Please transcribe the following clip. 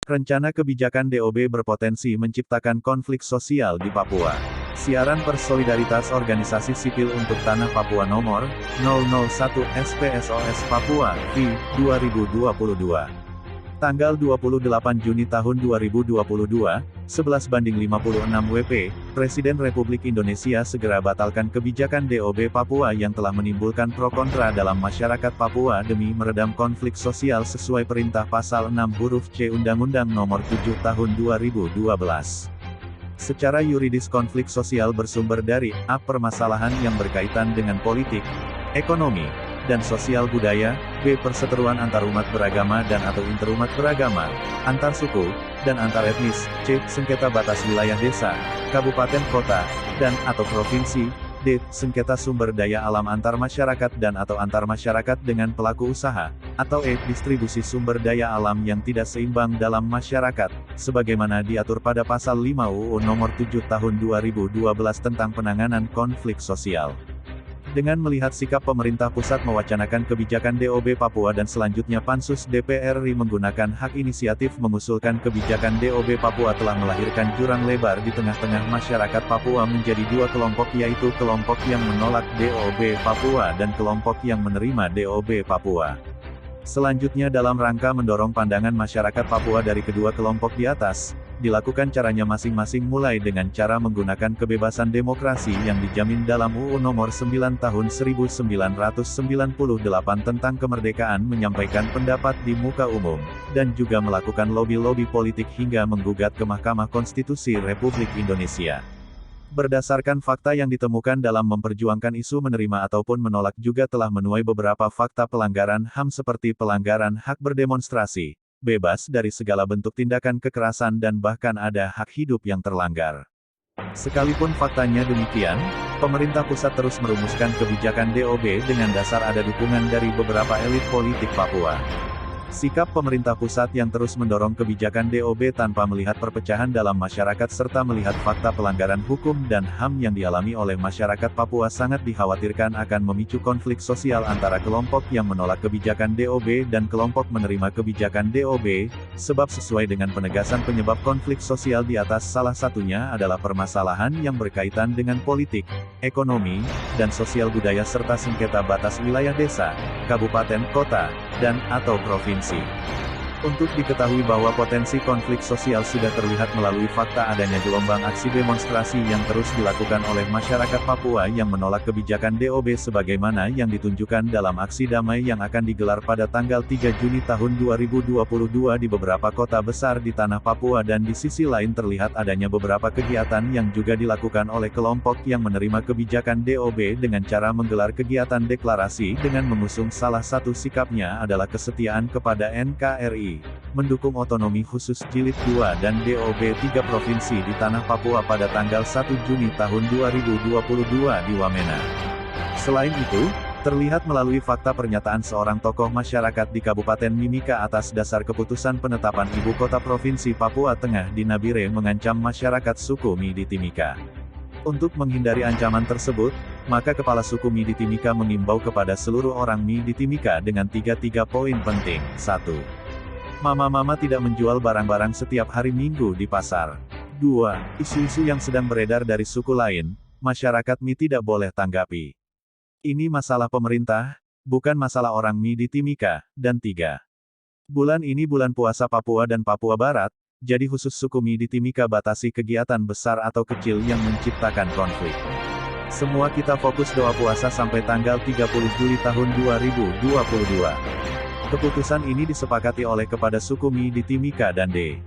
Rencana kebijakan DOB berpotensi menciptakan konflik sosial di Papua. Siaran pers Solidaritas Organisasi Sipil untuk Tanah Papua nomor 001 SPSOS Papua, V. 2022. Tanggal 28 Juni tahun 2022, 11:56 WP, Presiden Republik Indonesia segera batalkan kebijakan DOB Papua yang telah menimbulkan pro kontra dalam masyarakat Papua demi meredam konflik sosial sesuai perintah pasal 6 huruf C Undang-Undang Nomor 7 Tahun 2012. Secara yuridis konflik sosial bersumber dari A. Permasalahan yang berkaitan dengan politik, ekonomi, dan sosial budaya, B. Perseteruan antarumat beragama dan atau interumat beragama, antar suku, dan antar etnis, C. Sengketa batas wilayah desa, kabupaten kota, dan atau provinsi, D. Sengketa sumber daya alam antar masyarakat dan atau antar masyarakat dengan pelaku usaha, atau E. Distribusi sumber daya alam yang tidak seimbang dalam masyarakat, sebagaimana diatur pada pasal 5 UU Nomor 7 Tahun 2012 tentang penanganan konflik sosial. Dengan melihat sikap pemerintah pusat mewacanakan kebijakan DOB Papua dan selanjutnya Pansus DPR RI menggunakan hak inisiatif mengusulkan kebijakan DOB Papua telah melahirkan jurang lebar di tengah-tengah masyarakat Papua menjadi dua kelompok, yaitu kelompok yang menolak DOB Papua dan kelompok yang menerima DOB Papua. Selanjutnya dalam rangka mendorong pandangan masyarakat Papua dari kedua kelompok di atas, dilakukan caranya masing-masing mulai dengan cara menggunakan kebebasan demokrasi yang dijamin dalam UU Nomor 9 Tahun 1998 tentang kemerdekaan menyampaikan pendapat di muka umum, dan juga melakukan lobi-lobi politik hingga menggugat ke Mahkamah Konstitusi Republik Indonesia. Berdasarkan fakta yang ditemukan dalam memperjuangkan isu menerima ataupun menolak juga telah menuai beberapa fakta pelanggaran HAM seperti pelanggaran hak berdemonstrasi, bebas dari segala bentuk tindakan kekerasan dan bahkan ada hak hidup yang terlanggar. Sekalipun faktanya demikian, pemerintah pusat terus merumuskan kebijakan DOB dengan dasar ada dukungan dari beberapa elit politik Papua. Sikap pemerintah pusat yang terus mendorong kebijakan DOB tanpa melihat perpecahan dalam masyarakat serta melihat fakta pelanggaran hukum dan HAM yang dialami oleh masyarakat Papua sangat dikhawatirkan akan memicu konflik sosial antara kelompok yang menolak kebijakan DOB dan kelompok menerima kebijakan DOB, sebab sesuai dengan penegasan penyebab konflik sosial di atas salah satunya adalah permasalahan yang berkaitan dengan politik, ekonomi, dan sosial budaya serta sengketa batas wilayah desa, kabupaten kota, dan atau provinsi. Untuk diketahui bahwa potensi konflik sosial sudah terlihat melalui fakta adanya gelombang aksi demonstrasi yang terus dilakukan oleh masyarakat Papua yang menolak kebijakan DOB sebagaimana yang ditunjukkan dalam aksi damai yang akan digelar pada tanggal 3 Juni tahun 2022 di beberapa kota besar di tanah Papua, dan di sisi lain terlihat adanya beberapa kegiatan yang juga dilakukan oleh kelompok yang menerima kebijakan DOB dengan cara menggelar kegiatan deklarasi dengan mengusung salah satu sikapnya adalah kesetiaan kepada NKRI, mendukung otonomi khusus jilid 2 dan DOB 3 provinsi di tanah Papua pada tanggal 1 Juni tahun 2022 di Wamena. Selain itu, terlihat melalui fakta pernyataan seorang tokoh masyarakat di Kabupaten Mimika atas dasar keputusan penetapan ibu kota provinsi Papua Tengah di Nabire mengancam masyarakat suku Mi di Timika. Untuk menghindari ancaman tersebut, maka Kepala Suku Mi di Timika mengimbau kepada seluruh orang Mi di Timika dengan 3 poin penting. 1. Mama-mama tidak menjual barang-barang setiap hari Minggu di pasar. 2. Isu-isu yang sedang beredar dari suku lain, masyarakat Mi tidak boleh tanggapi. Ini masalah pemerintah, bukan masalah orang Mi di Timika. Dan 3. Bulan ini bulan puasa Papua dan Papua Barat, jadi khusus suku Mi di Timika batasi kegiatan besar atau kecil yang menciptakan konflik. Semua kita fokus doa puasa sampai tanggal 30 Juli tahun 2022. Keputusan ini disepakati oleh kepada suku Mi di Timika dan D.